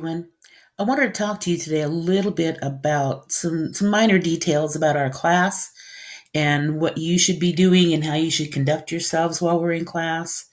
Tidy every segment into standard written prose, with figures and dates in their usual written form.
everyone. I wanted to talk to you today a little bit about some minor details about our class and what you should be doing and how you should conduct yourselves while we're in class.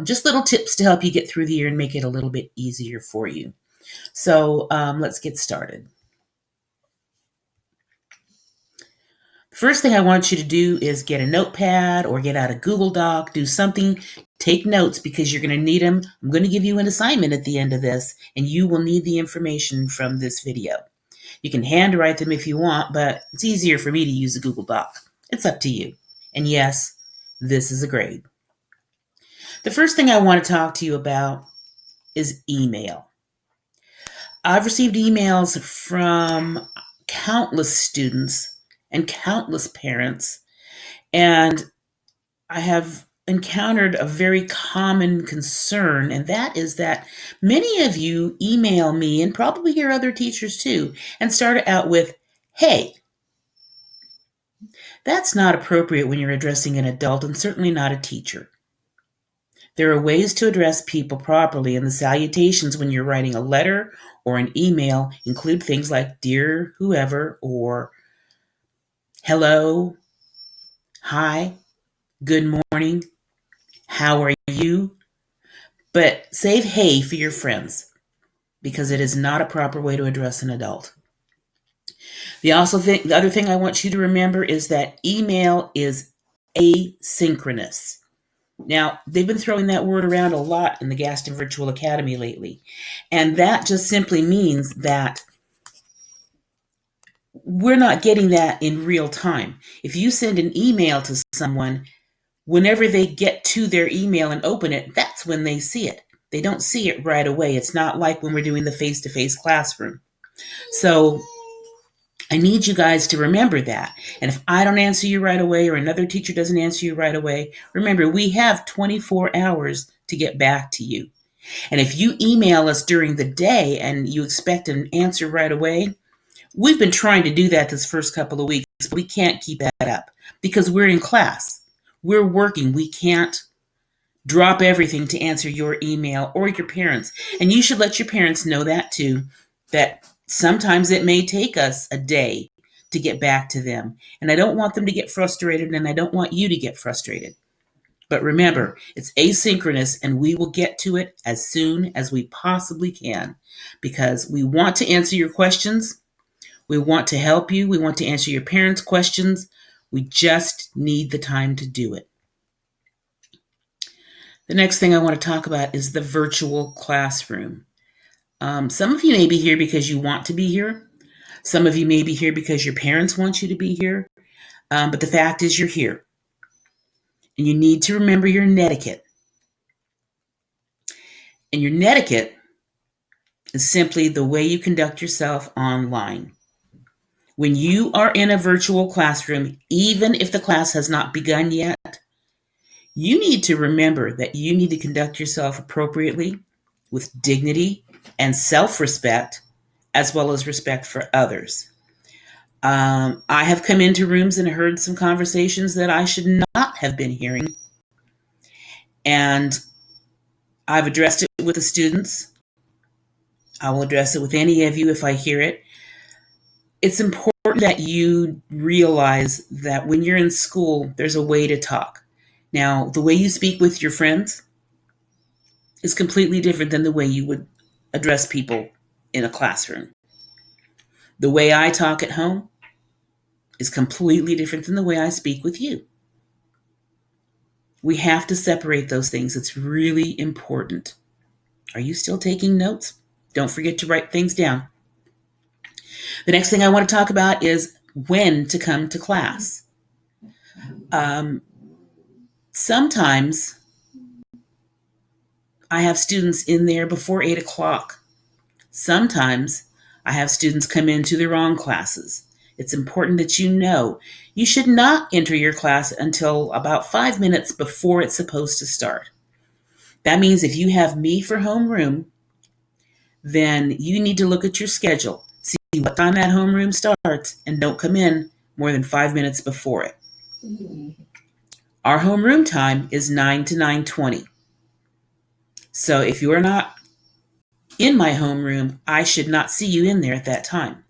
Just little tips to help you get through the year and make it a little bit easier for you. So let's get started. First thing I want you to do is get a notepad or get out a Google Doc, do something, take notes because you're going to need them. I'm going to give you an assignment at the end of this, and you will need the information from this video. You can handwrite them if you want, but it's easier for me to use a Google Doc. It's up to you. And yes, this is a grade. The first thing I want to talk to you about is email. I've received emails from countless students and countless parents, and I have encountered a very common concern, and that is that many of you email me, and probably your other teachers too, and start it out with, "Hey." That's not appropriate when you're addressing an adult and certainly not a teacher. There are ways to address people properly, and the salutations when you're writing a letter or an email include things like "Dear whoever" or "Hello," "Hi," "Good morning," "How are you?" But save "Hey" for your friends because it is not a proper way to address an adult. The other thing I want you to remember is that email is asynchronous. Now, they've been throwing that word around a lot in the Gaston Virtual Academy lately, and that just simply means that we're not getting that in real time. If you send an email to someone, whenever they get to their email and open it, that's when they see it. They don't see it right away. It's not like when we're doing the face-to-face classroom. So I need you guys to remember that. And if I don't answer you right away or another teacher doesn't answer you right away, remember we have 24 hours to get back to you. And if you email us during the day and you expect an answer right away, we've been trying to do that this first couple of weeks, but we can't keep that up because we're in class. We're working. We can't drop everything to answer your email or your parents. And you should let your parents know that too, that sometimes it may take us a day to get back to them. And I don't want them to get frustrated, and I don't want you to get frustrated. But remember, it's asynchronous, and we will get to it as soon as we possibly can because we want to answer your questions. We want to help you. We want to answer your parents' questions. We just need the time to do it. The next thing I want to talk about is the virtual classroom. Some of you may be here because you want to be here. Some of you may be here because your parents want you to be here. But the fact is you're here. And you need to remember your netiquette. And your netiquette is simply the way you conduct yourself online. When you are in a virtual classroom, even if the class has not begun yet, you need to remember that you need to conduct yourself appropriately with dignity and self-respect, as well as respect for others. I have come into rooms and heard some conversations that I should not have been hearing. And I've addressed it with the students. I will address it with any of you if I hear it. It's important that you realize that when you're in school, there's a way to talk. Now, the way you speak with your friends is completely different than the way you would address people in a classroom. The way I talk at home is completely different than the way I speak with you. We have to separate those things. It's really important. Are you still taking notes? Don't forget to write things down. The next thing I want to talk about is when to come to class. Sometimes I have students in there before 8 o'clock. Sometimes I have students come into the wrong classes. It's important that you know you should not enter your class until about 5 minutes before it's supposed to start. That means if you have me for homeroom, then you need to look at your schedule, see what time that homeroom starts, and don't come in more than 5 minutes before it. Our homeroom time is 9 to 9:20. So if you're not in my homeroom, I should not see you in there at that time.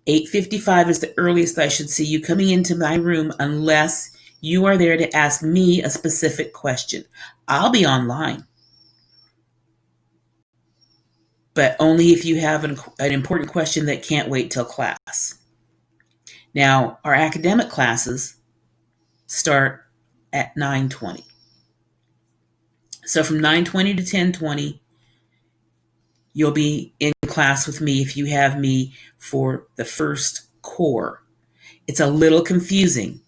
8:55 is the earliest I should see you coming into my room unless you are there to ask me a specific question. I'll be online, but only if you have an important question that can't wait till class. Now, our academic classes start at 9:20. So from 9:20 to 10:20, you'll be in class with me if you have me for the first core. It's a little confusing.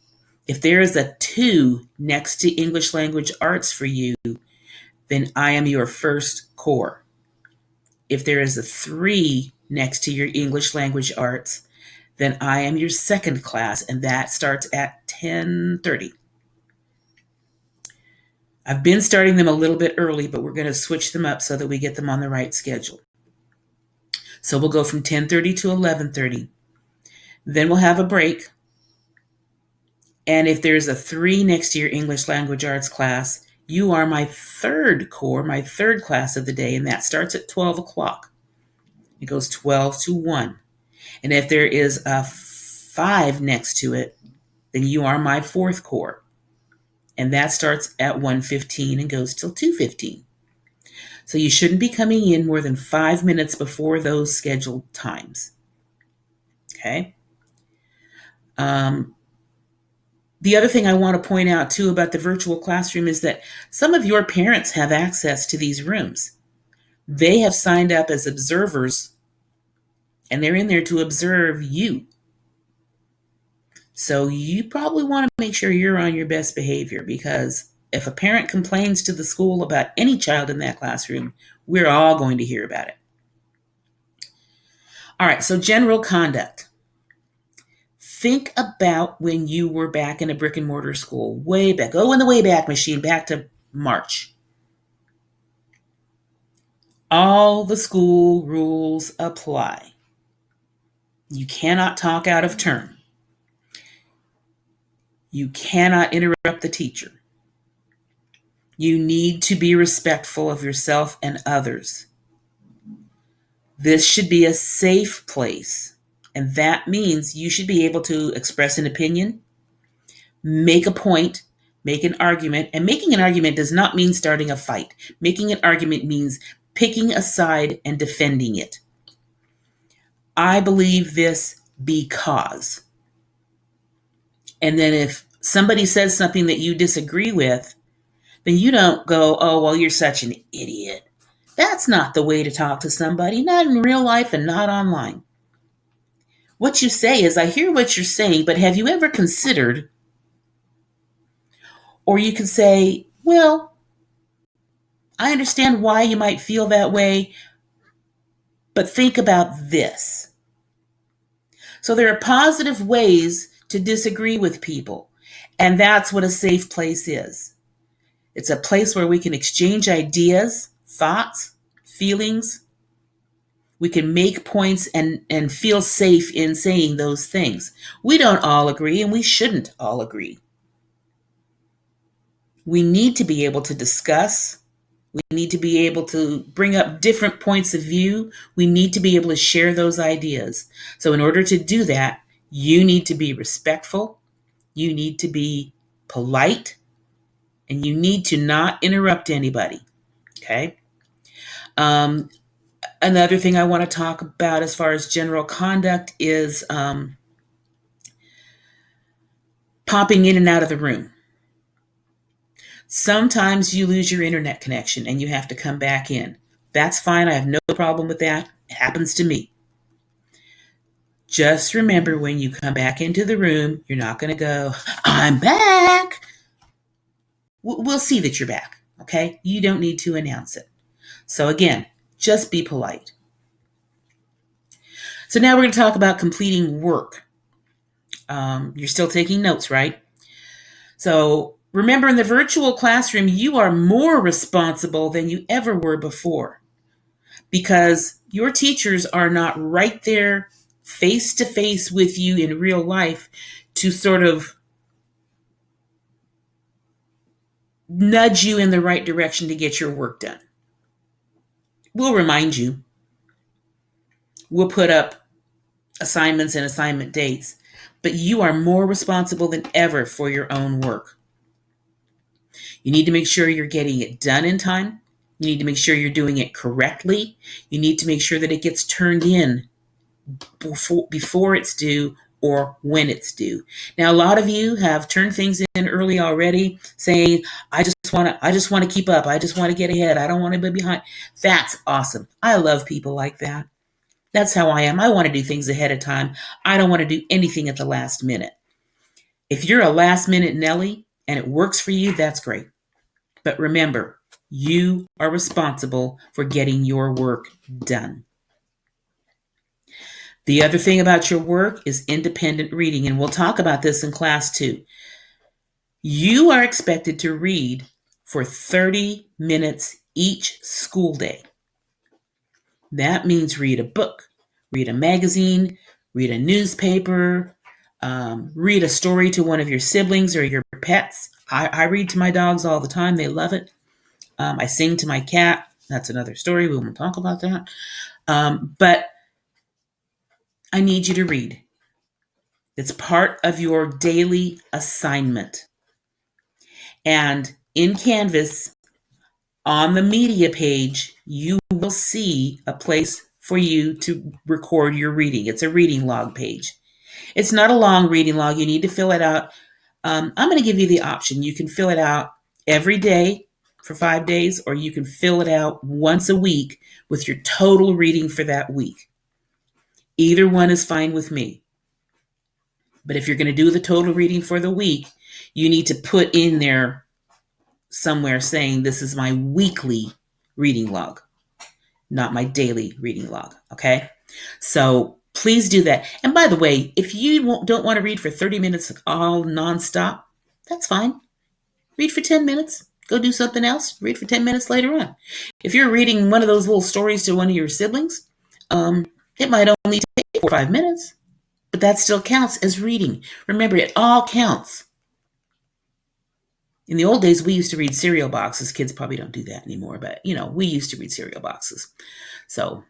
If there is a 2 next to English language arts for you, then I am your first core. If there is a 3 next to your English language arts, then I am your second class, and that starts at 10:30. I've been starting them a little bit early, but we're going to switch them up so that we get them on the right schedule. So we'll go from 10:30 to 11:30. Then we'll have a break. And if there's a 3 next to your English language arts class, you are my third core, my third class of the day, and that starts at 12 o'clock. It goes 12 to 1. And if there is a 5 next to it, then you are my fourth core. And that starts at 1:15 and goes till 2:15. So you shouldn't be coming in more than 5 minutes before those scheduled times. Okay? The other thing I want to point out too about the virtual classroom is that some of your parents have access to these rooms. They have signed up as observers, and they're in there to observe you. So you probably want to make sure you're on your best behavior, because if a parent complains to the school about any child in that classroom, we're all going to hear about it. All right, so general conduct. Think about when you were back in a brick and mortar school, way back. Go in the Wayback Machine, back to March. All the school rules apply. You cannot talk out of turn. You cannot interrupt the teacher. You need to be respectful of yourself and others. This should be a safe place, and that means you should be able to express an opinion, make a point, make an argument. And making an argument does not mean starting a fight. Making an argument means picking a side and defending it. I believe this because. And then if somebody says something that you disagree with, then you don't go, oh, well, you're such an idiot. That's not the way to talk to somebody, not in real life and not online. What you say is, I hear what you're saying, but have you ever considered? Or you can say, well, I understand why you might feel that way, but think about this. So there are positive ways to disagree with people, and that's what a safe place is. It's a place where we can exchange ideas, thoughts, feelings. We can make points and feel safe in saying those things. We don't all agree, and we shouldn't all agree. We need to be able to discuss. We need to be able to bring up different points of view. We need to be able to share those ideas. So in order to do that, you need to be respectful. You need to be polite. And you need to not interrupt anybody. Okay? Another thing I want to talk about as far as general conduct is popping in and out of the room. Sometimes you lose your internet connection and you have to come back in. That's fine. I have no problem with that. It happens to me. Just remember, when you come back into the room, you're not going to go, I'm back. We'll see that you're back. Okay? You don't need to announce it. So again, just be polite. So now we're going to talk about completing work. You're still taking notes, right? So remember, in the virtual classroom, you are more responsible than you ever were before, because your teachers are not right there face to face with you in real life to sort of nudge you in the right direction to get your work done. We'll remind you. We'll put up assignments and assignment dates, but you are more responsible than ever for your own work. You need to make sure you're getting it done in time. You need to make sure you're doing it correctly. You need to make sure that it gets turned in before it's due or when it's due. Now, a lot of you have turned things in early already, saying, I just want to keep up. I just want to get ahead. I don't want to be behind. That's awesome. I love people like that. That's how I am. I want to do things ahead of time. I don't want to do anything at the last minute. If you're a last minute Nelly and it works for you, that's great. But remember, you are responsible for getting your work done. The other thing about your work is independent reading, and we'll talk about this in class too. You are expected to read for 30 minutes each school day. That means read a book, read a magazine, read a newspaper, read a story to one of your siblings or your pets. I read to my dogs all the time. They love it. I sing to my cat. That's another story. We won't talk about that. But I need you to read. It's part of your daily assignment. And in Canvas, on the media page, you will see a place for you to record your reading. It's a reading log page. It's not a long reading log. You need to fill it out. I'm going to give you the option. You can fill it out every day for 5 days, or you can fill it out once a week with your total reading for that week. Either one is fine with me. But if you're going to do the total reading for the week, you need to put in there somewhere saying this is my weekly reading log, not my daily reading log. Okay? So please do that. And by the way, if you don't want to read for 30 minutes all nonstop, that's fine. Read for 10 minutes. Go do something else. Read for 10 minutes later on. If you're reading one of those little stories to one of your siblings, it might only take 4 or 5 minutes, but that still counts as reading. Remember, it all counts. In the old days, we used to read cereal boxes. Kids probably don't do that anymore, but we used to read cereal boxes. So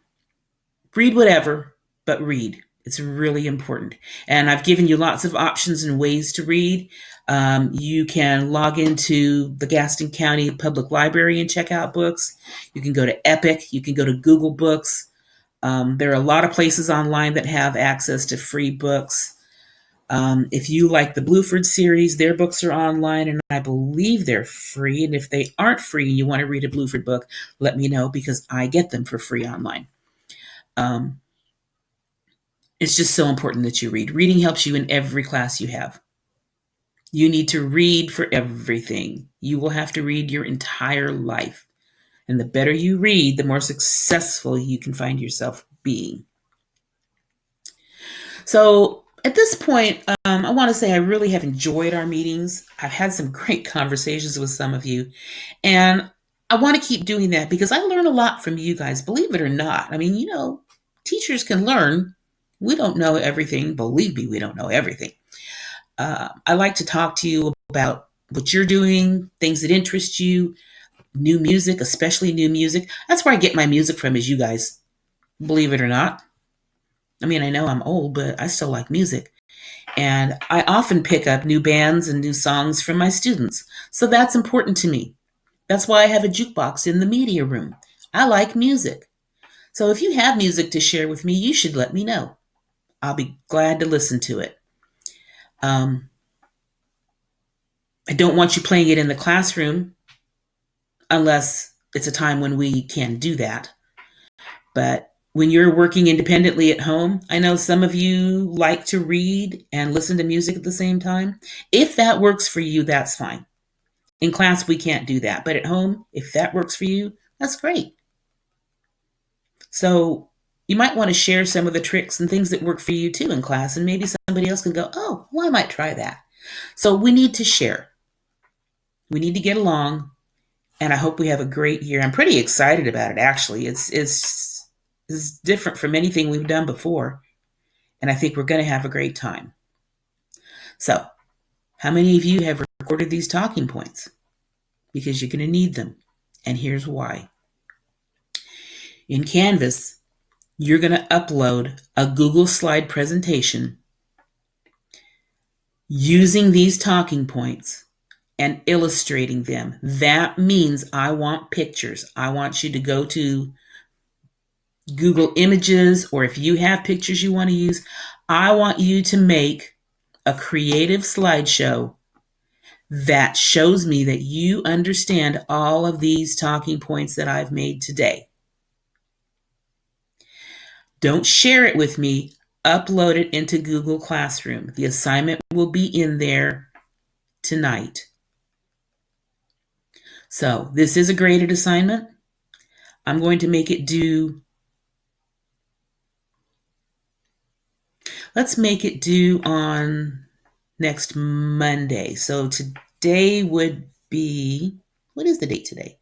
read whatever, but read. It's really important. And I've given you lots of options and ways to read. You can log into the Gaston County Public Library and check out books. You can go to Epic. You can go to Google Books. There are a lot of places online that have access to free books. If you like the Bluford series, their books are online, and I believe they're free. And if they aren't free and you want to read a Bluford book, let me know, because I get them for free online. It's just so important that you read. Reading helps you in every class you have. You need to read for everything. You will have to read your entire life. And the better you read, the more successful you can find yourself being. So at this point, I want to say I really have enjoyed our meetings. I've had some great conversations with some of you. And I want to keep doing that because I learn a lot from you guys, believe it or not. I mean, teachers can learn. We don't know everything. Believe me, we don't know everything. I like to talk to you about what you're doing, things that interest you, new music, especially new music. That's where I get my music from, is you guys, believe it or not. I mean, I know I'm old, but I still like music. And I often pick up new bands and new songs from my students. So that's important to me. That's why I have a jukebox in the media room. I like music. So if you have music to share with me, you should let me know. I'll be glad to listen to it. I don't want you playing it in the classroom unless it's a time when we can do that. But when you're working independently at home, I know some of you like to read and listen to music at the same time. If that works for you, that's fine. In class, we can't do that. But at home, if that works for you, that's great. So you might want to share some of the tricks and things that work for you too in class, and maybe somebody else can go, oh, well, I might try that. So we need to share. We need to get along, and I hope we have a great year. I'm pretty excited about it, actually. It's different from anything we've done before, and I think we're going to have a great time. So, how many of you have recorded these talking points? Because you're going to need them, and here's why. In Canvas, you're going to upload a Google slide presentation using these talking points and illustrating them. That means I want pictures. I want you to go to Google Images, or if you have pictures you want to use, I want you to make a creative slideshow that shows me that you understand all of these talking points that I've made today. Don't share it with me. Upload it into Google Classroom. The assignment will be in there tonight. So this is a graded assignment. I'm going to make it due. Let's make it due on next Monday. So today would be, what is the date today?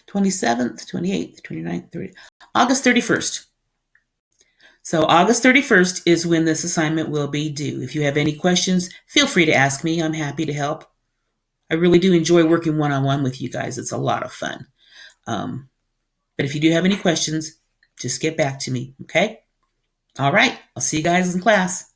27th, 28th, 29th, 30th, August 31st. So August 31st is when this assignment will be due. If you have any questions, feel free to ask me. I'm happy to help. I really do enjoy working one-on-one with you guys. It's a lot of fun. But if you do have any questions, just get back to me, okay? All right, I'll see you guys in class.